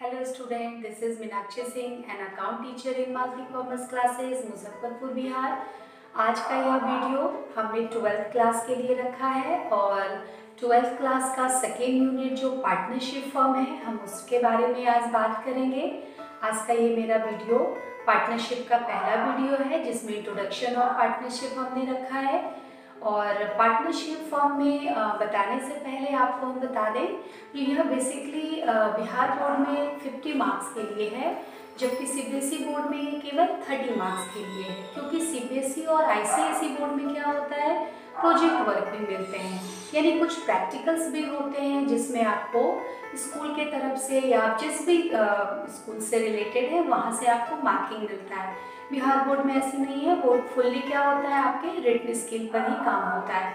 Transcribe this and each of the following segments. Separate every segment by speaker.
Speaker 1: Hello student, this is Meenakshi Singh, an account teacher in Multi Commerce classes, Muzaffarpur Bihar. आज का यह video हमने 12th class के लिए रखा है और 12th क्लास का सेकेंड यूनिट जो पार्टनरशिप फॉर्म है हम उसके बारे में आज बात करेंगे। आज का ये मेरा वीडियो पार्टनरशिप का पहला वीडियो है जिसमें इंट्रोडक्शन और पार्टनरशिप हमने रखा है। और पार्टनरशिप फॉर्म में बताने से पहले आपको हम बता दें कि यह बेसिकली बिहार बोर्ड में 50 मार्क्स के लिए है, जबकि सीबीएसई बोर्ड में ये केवल 30 मार्क्स के लिए है। क्योंकि सीबीएसई और आईसीएसई बोर्ड में क्या होता है, प्रोजेक्ट वर्क भी मिलते हैं, यानी कुछ प्रैक्टिकल्स भी होते हैं जिसमें आपको स्कूल के तरफ से या आप जिस भी स्कूल से रिलेटेड है वहाँ से आपको मार्किंग मिलता है। बिहार बोर्ड में ऐसी नहीं है, बोर्ड फुल्ली क्या होता है आपके रिटन स्किल पर ही काम होता है।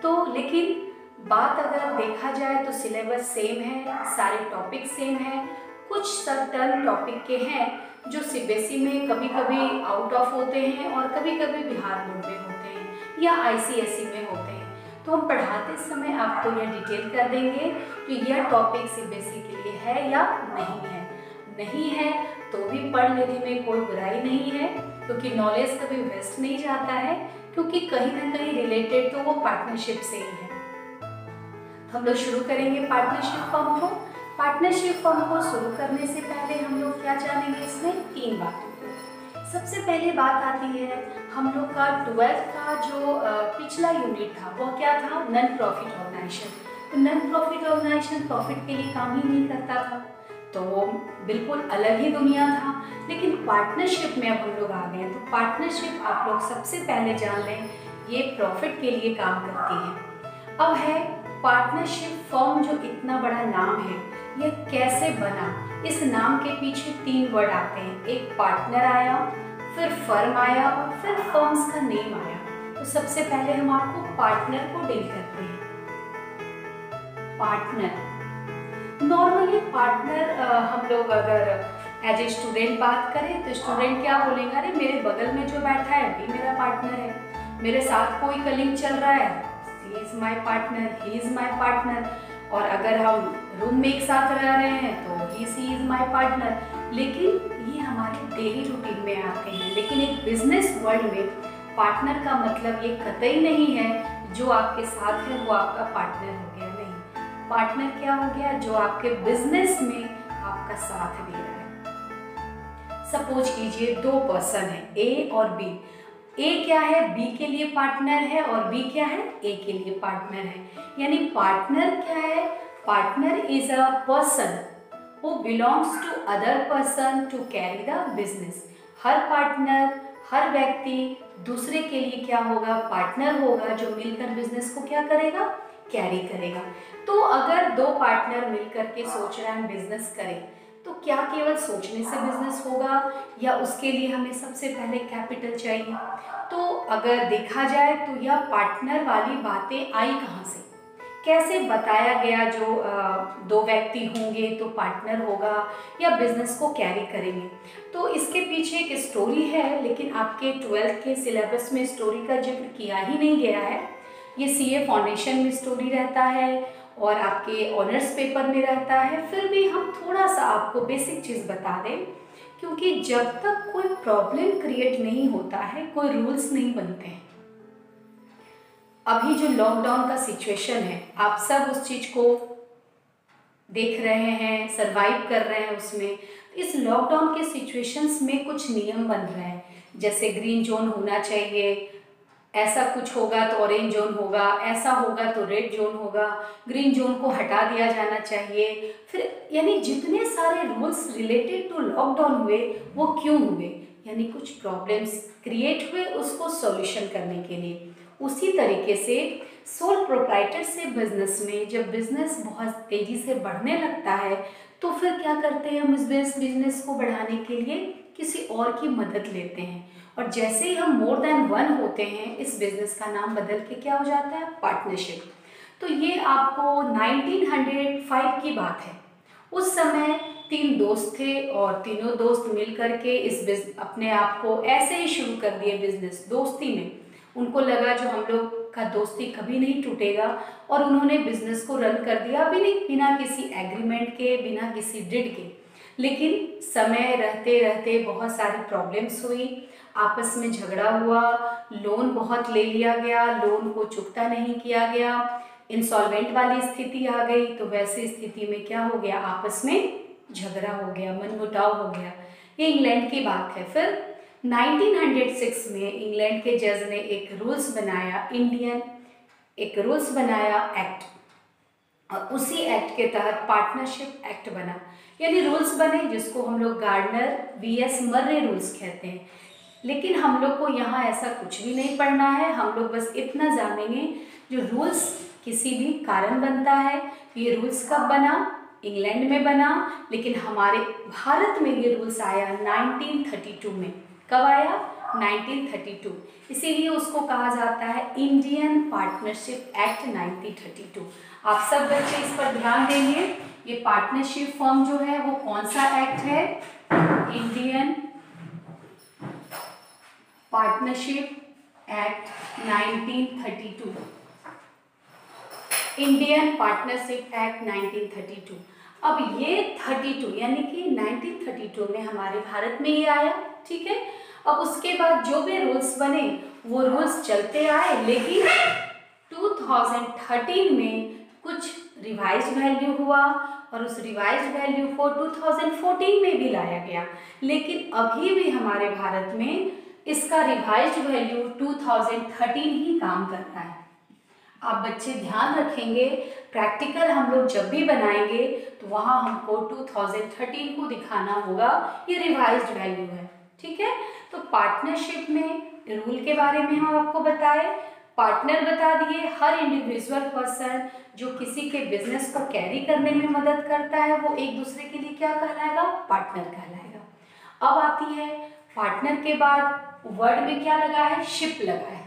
Speaker 1: तो लेकिन बात अगर देखा जाए तो सिलेबस सेम है, सारे टॉपिक सेम है। कुछ सर्टन टॉपिक के हैं जो सीबीएसई में कभी कभी आउट ऑफ होते हैं और कभी कभी बिहार बोर्ड में होते हैं या आईसीएसई में होते हैं। तो हम पढ़ाते समय आपको यह डिटेल कर देंगे कि यह टॉपिक सीबीएसई के लिए है या नहीं है। नहीं है तो भी पढ़ लेने में कोई बुराई नहीं है, क्योंकि नॉलेज कभी वेस्ट नहीं जाता है, क्योंकि कहीं ना कहीं रिलेटेड तो वो पार्टनरशिप से ही है। तो हम लोग शुरू करेंगे पार्टनरशिप फॉर्म को। पार्टनरशिप फॉर्म को शुरू करने से पहले हम लोग क्या जानेंगे, इसमें 3 बातों को। सबसे पहले बात आती है हम लोग का 12th का जो पिछला यूनिट था वह क्या था, नॉन प्रॉफिट ऑर्गेनाइजेशन। तो नॉन प्रॉफिट ऑर्गेनाइजेशन प्रॉफिट के लिए काम ही नहीं करता था, तो वो बिल्कुल अलग ही दुनिया था। लेकिन पार्टनरशिप में अब हम लोग आ गए हैं, तो पार्टनरशिप आप लोग सबसे पहले जान लें ये प्रॉफिट के लिए काम करती है। अब है पार्टनरशिप फॉर्म, जो इतना बड़ा नाम है यह कैसे बना। इस नाम के पीछे 3 वर्ड आते हैं, एक पार्टनर आया, फिर फर्म आया और फिर फर्म्स का नेम आया। तो सबसे पहले हम आपको पार्टनर को डील करते हैं। पार्टनर नॉर्मली पार्टनर हम लोग अगर एज ए स्टूडेंट बात करें तो स्टूडेंट क्या बोलेंगे, अरे मेरे बगल में जो बैठा है भी मेरा पार्टनर है, मेरे साथ कोई कलीग चल रहा है, he is my partner, he is my partner. और अगर हम रूम में एक साथ रह रहे हैं तो ही सी इज माई पार्टनर। लेकिन ये हमारे डेली रूटीन में आते हैं, लेकिन एक बिजनेस वर्ल्ड में पार्टनर का मतलब ये कतई नहीं है जो आपके साथ है वो आपका पार्टनर हो गया। नहीं, पार्टनर क्या हो गया, जो आपके बिजनेस में आपका साथ दे रहा है। सपोज कीजिए 2 पर्सन है, ए और बी। ए क्या है, बी के लिए पार्टनर है, और बी क्या है, ए के लिए पार्टनर है। यानी पार्टनर क्या है, partner is a person who belongs to other person to carry the business. हर पार्टनर, हर व्यक्ति दूसरे के लिए क्या होगा, पार्टनर होगा, जो मिलकर बिजनेस को क्या करेगा, कैरी करेगा। तो अगर 2 पार्टनर मिलकर के सोच रहे हैं बिजनेस करें, तो क्या केवल सोचने से बिजनेस होगा या उसके लिए हमें सबसे पहले कैपिटल चाहिए। तो अगर देखा जाए तो यह पार्टनर वाली बातें आई कहाँ से, कैसे बताया गया, जो 2 व्यक्ति होंगे तो पार्टनर होगा या बिजनेस को कैरी करेंगे। तो इसके पीछे एक स्टोरी है, लेकिन आपके 12th के सिलेबस में स्टोरी का जिक्र किया ही नहीं गया है। ये सीए फाउंडेशन में स्टोरी रहता है और आपके ऑनर्स पेपर में रहता है। फिर भी हम थोड़ा सा आपको बेसिक चीज़ बता दें, क्योंकि जब तक कोई प्रॉब्लम क्रिएट नहीं होता है कोई रूल्स नहीं बनते हैं। अभी जो लॉकडाउन का सिचुएशन है, आप सब उस चीज़ को देख रहे हैं, सरवाइव कर रहे हैं उसमें। इस लॉकडाउन के सिचुएशंस में कुछ नियम बन रहे हैं, जैसे ग्रीन जोन होना चाहिए, ऐसा कुछ होगा तो ऑरेंज जोन होगा, ऐसा होगा तो रेड जोन होगा, ग्रीन जोन को हटा दिया जाना चाहिए। फिर यानी जितने सारे रूल्स रिलेटेड टू लॉकडाउन हुए वो क्यों हुए, यानी कुछ प्रॉब्लम्स क्रिएट हुए उसको सॉल्यूशन करने के लिए। उसी तरीके से सोल प्रोप्राइटर से बिजनेस में जब बिजनेस बहुत तेजी से बढ़ने लगता है तो फिर क्या करते हैं, हम इस बिजनेस को बढ़ाने के लिए किसी और की मदद लेते हैं। और जैसे ही हम मोर देन 1 होते हैं इस बिजनेस का नाम बदल के क्या हो जाता है, पार्टनरशिप। तो ये आपको 1905 की बात है। उस समय 3 दोस्त थे और तीनों दोस्त मिल करके इस अपने आप को ऐसे ही शुरू कर दिए बिजनेस, दोस्ती में। उनको लगा जो हम लोग का दोस्ती कभी नहीं टूटेगा, और उन्होंने बिजनेस को रन कर दिया बिना किसी एग्रीमेंट के, बिना किसी डिड के। लेकिन समय रहते रहते बहुत सारी प्रॉब्लम्स हुई, आपस में झगड़ा हुआ, लोन बहुत ले लिया गया, लोन को चुकता नहीं किया गया, इंसॉल्वेंट वाली स्थिति आ गई। तो वैसी स्थिति में क्या हो गया, आपस में झगड़ा हो गया, मनमुटाव हो गया। ये इंग्लैंड की बात है। फिर 1906 में इंग्लैंड के जज ने एक रूल्स बनाया, एक रूल्स बनाया एक्ट, और उसी एक्ट के तहत पार्टनरशिप एक्ट बना। यानी रूल्स बने जिसको हम लोग गार्डनर वीएस मर्रे रूल्स कहते हैं। लेकिन हम लोग को यहाँ ऐसा कुछ भी नहीं पढ़ना है, हम लोग बस इतना जानेंगे जो रूल्स किसी भी कारण बनता है। ये रूल्स कब बना, इंग्लैंड में बना, लेकिन हमारे भारत में ये रूल्स आया 1932 में। कब आया, 1932। इसीलिए उसको कहा जाता है इंडियन पार्टनरशिप एक्ट 1932। आप सब बच्चे इस पर ध्यान देंगे। ये पार्टनरशिप फॉर्म जो है वो कौन सा एक्ट है, Indian partnership act 1932, Indian partnership act 1932। अब ये 32 यानी कि 1932 में हमारे भारत में ये आया, ठीक है। अब उसके बाद जो भी रूल्स बने वो रूल्स चलते आए, लेकिन 2013 में कुछ रिवाइज वैल्यू हुआ और उस रिवाइज वैल्यू को 2014 में भी लाया गया। लेकिन अभी भी हमारे भारत में इसका रिवाइज वैल्यू 2013 ही काम करता है। आप बच्चे ध्यान रखेंगे, प्रैक्टिकल हम लोग जब भी बनाएंगे तो वहाँ हमको 2013 को दिखाना होगा, ये रिवाइज्ड वैल्यू है, ठीक है। तो पार्टनरशिप में रूल के बारे में हम आपको बताए, पार्टनर बता दिए, हर इंडिविजुअल पर्सन जो किसी के बिजनेस को कैरी करने में मदद करता है वो एक दूसरे के लिए क्या कहलाएगा, पार्टनर कहलाएगा। अब आती है पार्टनर के बाद वर्ड में क्या लगा है, शिप लगा है।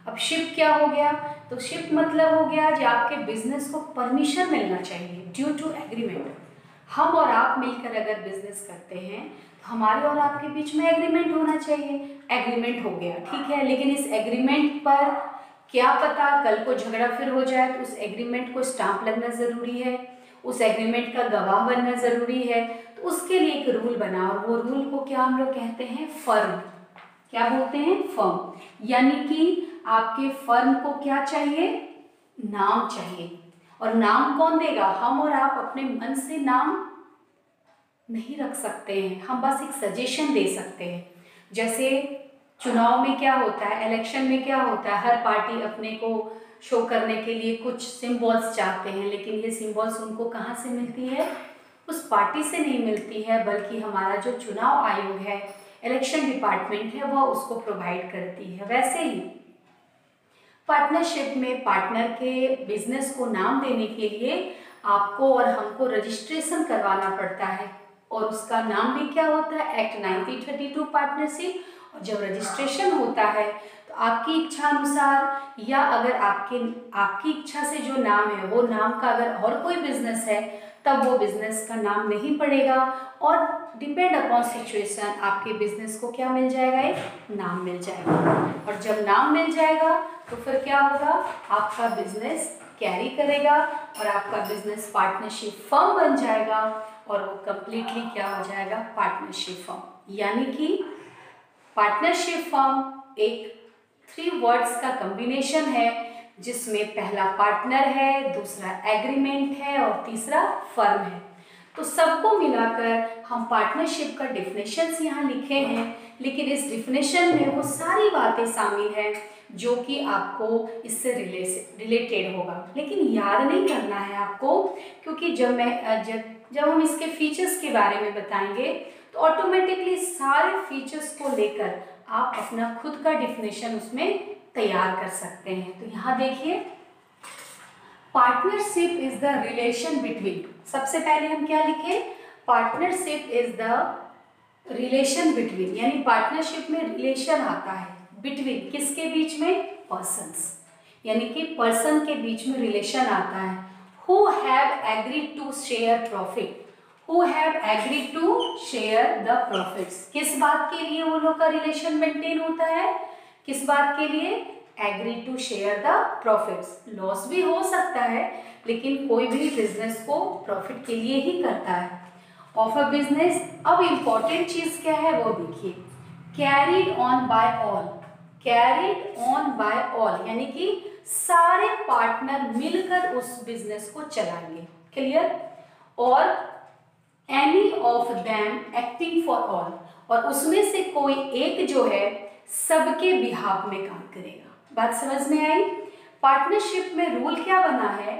Speaker 1: अब शिप क्या हो गया, तो शिप मतलब हो गया जो आपके बिजनेस को परमिशन मिलना चाहिए ड्यू टू एग्रीमेंट। हम और आप मिलकर अगर बिजनेस करते हैं तो हमारे और आपके बीच में एग्रीमेंट होना चाहिए। एग्रीमेंट हो गया, ठीक है, लेकिन इस एग्रीमेंट पर क्या पता कल को झगड़ा फिर हो जाए, तो उस एग्रीमेंट को स्टाम्प लगना ज़रूरी है, उस एग्रीमेंट का गवाह बनना ज़रूरी है। तो उसके लिए एक रूल बना, और वो रूल को क्या हम लोग कहते हैं, फर्म। क्या बोलते हैं, फर्म। यानी कि आपके फर्म को क्या चाहिए, नाम चाहिए। और नाम कौन देगा, हम और आप अपने मन से नाम नहीं रख सकते हैं, हम बस एक सजेशन दे सकते हैं। जैसे चुनाव में क्या होता है, इलेक्शन में क्या होता है, हर पार्टी अपने को शो करने के लिए कुछ सिंबल्स चाहते हैं, लेकिन ये सिंबल्स उनको कहाँ से मिलती है, उस पार्टी से नहीं मिलती है, बल्कि हमारा जो चुनाव आयोग है, इलेक्शन डिपार्टमेंट है, वह उसको प्रोवाइड करती है। वैसे ही पार्टनरशिप में पार्टनर के बिजनेस को नाम देने के लिए आपको और हमको रजिस्ट्रेशन करवाना पड़ता है, और उसका नाम भी क्या होता है, एक्ट 1932 पार्टनरशिप। और जब रजिस्ट्रेशन होता है तो आपकी इच्छा अनुसार, या अगर आपकी इच्छा से जो नाम है वो नाम का अगर और कोई बिजनेस है तब वो बिजनेस का नाम नहीं पड़ेगा, और डिपेंड अपॉन सिचुएशन आपके बिजनेस को क्या मिल जाएगा, एक नाम मिल जाएगा। और जब नाम मिल जाएगा तो फिर क्या होगा, आपका बिजनेस कैरी करेगा और आपका बिजनेस पार्टनरशिप फर्म बन जाएगा, और वो कंप्लीटली क्या हो जाएगा, पार्टनरशिप फर्म। यानी कि पार्टनरशिप फर्म एक 3 वर्ड्स का कॉम्बिनेशन है, जिसमें पहला पार्टनर है, दूसरा एग्रीमेंट है और तीसरा फर्म है। तो सबको मिलाकर हम पार्टनरशिप का डिफिनेशंस यहाँ लिखे हैं, लेकिन इस डिफिनेशन में वो सारी बातें शामिल हैं जो कि आपको इससे रिलेटेड होगा, लेकिन याद नहीं करना है आपको, क्योंकि जब हम इसके फीचर्स के बारे में बताएंगे तो ऑटोमेटिकली सारे फीचर्स को लेकर आप अपना खुद का डिफिनेशन उसमें तैयार कर सकते हैं। तो यहाँ देखिए, partnership is the relation between, सबसे पहले हम क्या लिखे, partnership is the relation between, यानी पार्टनरशिप में रिलेशन आता है बिटवीन, किसके बीच में, पर्सन्स, यानी कि पर्सन के बीच में रिलेशन आता है। Who have agreed to share profit, who have agreed to share the profits, किस बात के लिए वो लोग का रिलेशन मेंटेन होता है, किस बात के लिए, agree to share the profits. Loss भी हो सकता है, लेकिन कोई भी बिजनेस को प्रॉफिट के लिए ही करता है। Of a business. अब इम्पॉर्टेंट चीज क्या है वो देखिए, carried on by all. Carried on by all यानी कि सारे पार्टनर मिलकर उस बिजनेस को चलाएंगे। क्लियर? और any of them acting for all, और उसमें से कोई एक जो है सबके बिहाफ में काम करेगा। बात समझ में आई? पार्टनरशिप में रूल क्या बना है,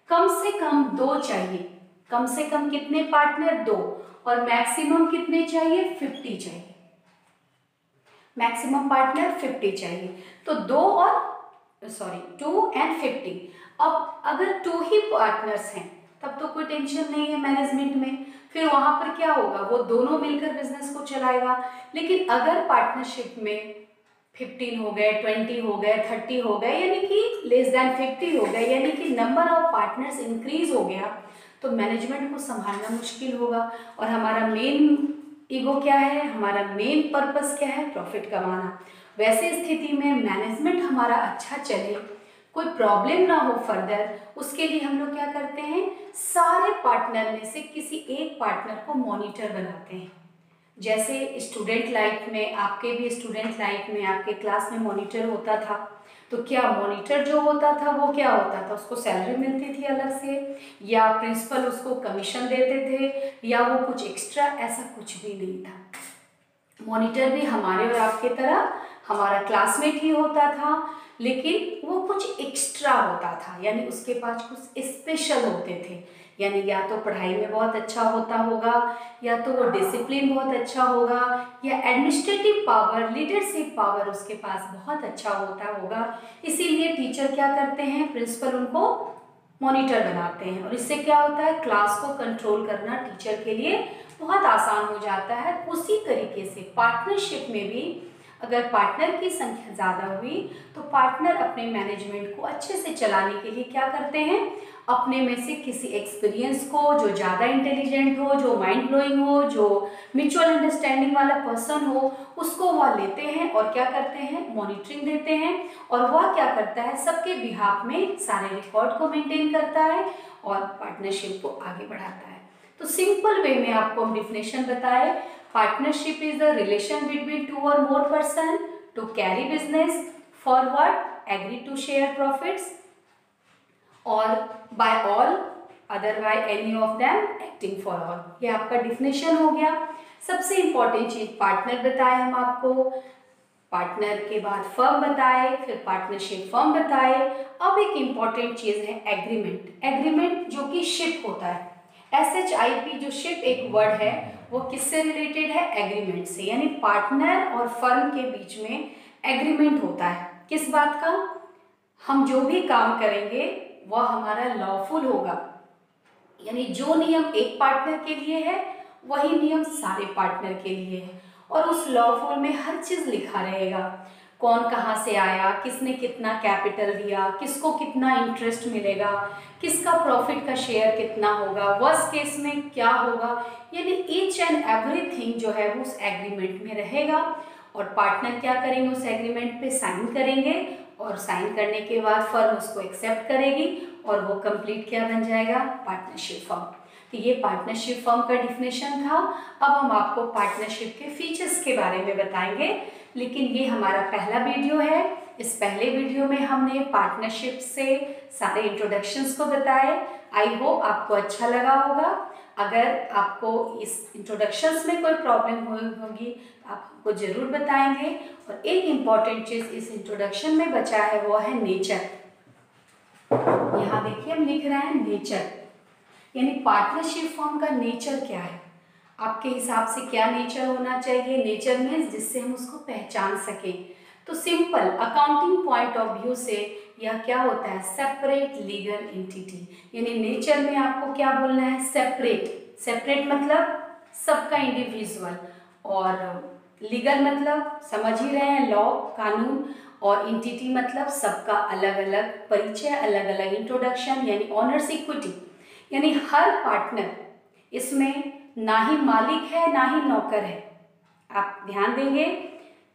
Speaker 1: कम से कम 2 चाहिए। कम से कम कितने पार्टनर? 2। और मैक्सिमम कितने चाहिए? 50 चाहिए। मैक्सिमम पार्टनर 50 चाहिए। तो 2 एंड 50। अब अगर 2 ही पार्टनर्स हैं तब तो कोई टेंशन नहीं है मैनेजमेंट में, फिर वहां पर क्या होगा, वो दोनों मिलकर बिजनेस को चलाएगा। लेकिन अगर पार्टनरशिप में 15 हो गए, 20 हो गए, 30 हो गए, यानी कि लेस देन 50 हो गए, यानी कि नंबर ऑफ पार्टनर्स इंक्रीज हो गया, तो मैनेजमेंट को संभालना मुश्किल होगा। और हमारा मेन ईगो क्या है, हमारा मेन पर्पस क्या है, प्रॉफिट कमाना। वैसे स्थिति में मैनेजमेंट हमारा अच्छा चले, कोई प्रॉब्लम ना हो फर्दर, उसके लिए हम लोग क्या करते हैं, सारे पार्टनर में से किसी एक पार्टनर को मॉनिटर बनाते हैं। जैसे स्टूडेंट लाइफ में, आपके भी स्टूडेंट लाइफ में आपके क्लास में मॉनिटर होता था, तो क्या मॉनिटर जो होता था वो क्या होता था, उसको सैलरी मिलती थी अलग से, या प्रिंसिपल उसको कमीशन देते थे, या वो कुछ एक्स्ट्रा, ऐसा कुछ भी नहीं था। मॉनिटर भी हमारे और आपके तरह हमारा क्लासमेट ही होता था, लेकिन वो कुछ एक्स्ट्रा होता था, यानी उसके पास कुछ स्पेशल होते थे। यानी या तो पढ़ाई में बहुत अच्छा होता होगा, या तो वो डिसिप्लिन बहुत अच्छा होगा, या एडमिनिस्ट्रेटिव पावर, लीडरशिप पावर उसके पास बहुत अच्छा होता होगा। इसीलिए टीचर क्या करते हैं, प्रिंसिपल उनको मॉनिटर बनाते हैं, और इससे क्या होता है, क्लास को कंट्रोल करना टीचर के लिए बहुत आसान हो जाता है। उसी तरीके से पार्टनरशिप में भी अगर पार्टनर की संख्या ज़्यादा हुई तो पार्टनर अपने मैनेजमेंट को अच्छे से चलाने के लिए क्या करते हैं, अपने में से किसी एक्सपीरियंस को, जो ज़्यादा इंटेलिजेंट हो, जो माइंड ब्लोइंग हो, जो म्यूचुअल अंडरस्टैंडिंग वाला पर्सन हो, उसको वह लेते हैं और क्या करते हैं, मॉनिटरिंग देते हैं। और वह क्या करता है, सबके बिहाफ में सारे रिकॉर्ड को मेंटेन करता है और पार्टनरशिप को आगे बढ़ाता है। तो सिंपल वे में आपको हम डिफिनेशन बताए, partnership is the relation between 2 और more person to carry business forward, agree to share profits, और by all, other by any of them, acting for all. ये आपका डिफिनेशन हो गया। सबसे इंपॉर्टेंट चीज पार्टनर बताए हम आपको, पार्टनर के बाद फर्म बताए, फिर पार्टनरशिप फर्म बताए। अब एक इंपॉर्टेंट चीज है एग्रीमेंट। एग्रीमेंट जो कि शिप होता है, SHIP जो शिप एक वर्ड है, वो किससे रिलेटेड है, एग्रीमेंट से। यानी पार्टनर और फर्म के बीच में एग्रीमेंट होता है, किस बात का, हम जो भी काम करेंगे वह हमारा लॉफुल होगा। यानी जो नियम एक पार्टनर के लिए है वही नियम सारे पार्टनर के लिए है, और उस लॉफुल में हर चीज लिखा रहेगा, कौन कहाँ से आया, किसने कितना कैपिटल दिया, किसको कितना इंटरेस्ट मिलेगा, किसका प्रॉफिट का शेयर कितना होगा, वर्स्ट केस में क्या होगा, यानी ईच एंड एवरीथिंग जो है वो उस एग्रीमेंट में रहेगा। और पार्टनर क्या करेंगे, उस एग्रीमेंट पे साइन करेंगे, और साइन करने के बाद फर्म उसको एक्सेप्ट करेगी, और वो कंप्लीट क्या बन जाएगा, पार्टनरशिप फर्म। तो ये पार्टनरशिप फर्म का डिफिनेशन था। अब हम आपको पार्टनरशिप के फीचर्स के बारे में बताएंगे, लेकिन ये हमारा पहला वीडियो है। इस पहले वीडियो में हमने पार्टनरशिप से सारे इंट्रोडक्शंस को बताए। आई होप आपको अच्छा लगा होगा। अगर आपको इस इंट्रोडक्शंस में कोई प्रॉब्लम होगी तो आप हमको जरूर बताएंगे। और एक इम्पॉर्टेंट चीज़ इस इंट्रोडक्शन में बचा है, वो है नेचर। यहाँ देखिए हम लिख रहे हैं नेचर, यानी पार्टनरशिप फर्म का नेचर क्या है, आपके हिसाब से क्या नेचर होना चाहिए। नेचर मीन्स जिससे हम उसको पहचान सकें। तो simple accounting point of view से यह क्या होता है, सेपरेट लीगल एंटिटी। यानी नेचर में आपको क्या बोलना है, सेपरेट। सेपरेट मतलब सबका इंडिविजुअल, और लीगल मतलब समझ ही रहे हैं, लॉ, कानून, और एंटिटी मतलब सबका अलग अलग परिचय, अलग अलग इंट्रोडक्शन, यानी ऑनर्स इक्विटी। यानी हर पार्टनर इसमें ना ही मालिक है ना ही नौकर है। आप ध्यान देंगे,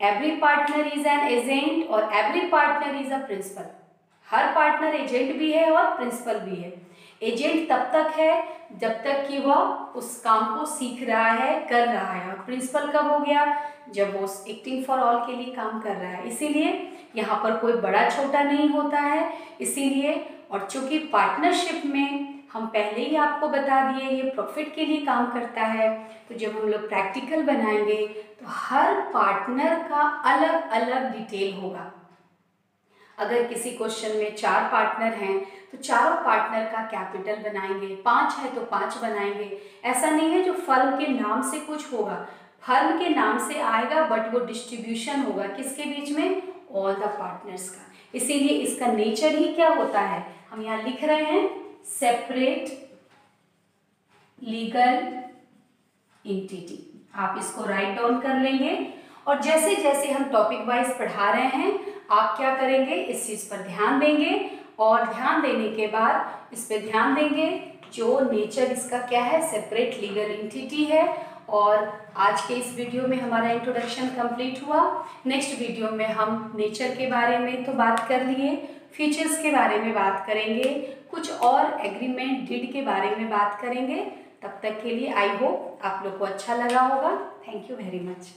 Speaker 1: every partner is an agent और every partner is a principal. हर पार्टनर एजेंट भी है और प्रिंसिपल भी है। एजेंट तब तक है जब तक कि वह उस काम को सीख रहा है, कर रहा है। और प्रिंसिपल कब हो गया? जब वो एक्टिंग फॉर ऑल के लिए काम कर रहा है। इसीलिए यहाँ पर कोई बड़ा छोटा नहीं होता है। इसीलिए और चूंकि पार्टनरशिप में हम पहले ही आपको बता दिए ये प्रॉफिट के लिए काम करता है, तो जब हम लोग प्रैक्टिकल बनाएंगे तो हर पार्टनर का अलग अलग डिटेल होगा। अगर किसी क्वेश्चन में 4 पार्टनर हैं तो चारों पार्टनर का कैपिटल बनाएंगे, 5 है तो 5 बनाएंगे। ऐसा नहीं है जो फर्म के नाम से कुछ होगा, फर्म के नाम से आएगा बट वो डिस्ट्रीब्यूशन होगा किसके बीच में? ऑल द पार्टनर्स का। इसीलिए इसका नेचर ही क्या होता है? हम यहाँ लिख रहे हैं सेपरेट लीगल एंटिटी। आप इसको राइट डाउन कर लेंगे और जैसे जैसे हम टॉपिक वाइज पढ़ा रहे हैं आप क्या करेंगे? इस चीज़ पर ध्यान देंगे और ध्यान देने के बाद इस पर ध्यान देंगे जो नेचर इसका क्या है? सेपरेट लीगल एंटिटी है। और आज के इस वीडियो में हमारा इंट्रोडक्शन कंप्लीट हुआ। नेक्स्ट वीडियो में हम नेचर के बारे में तो बात कर लिए, फीचर्स के बारे में बात करेंगे, कुछ और एग्रीमेंट डीड के बारे में बात करेंगे। तब तक के लिए आई होप आप लोग को अच्छा लगा होगा। Thank you very much.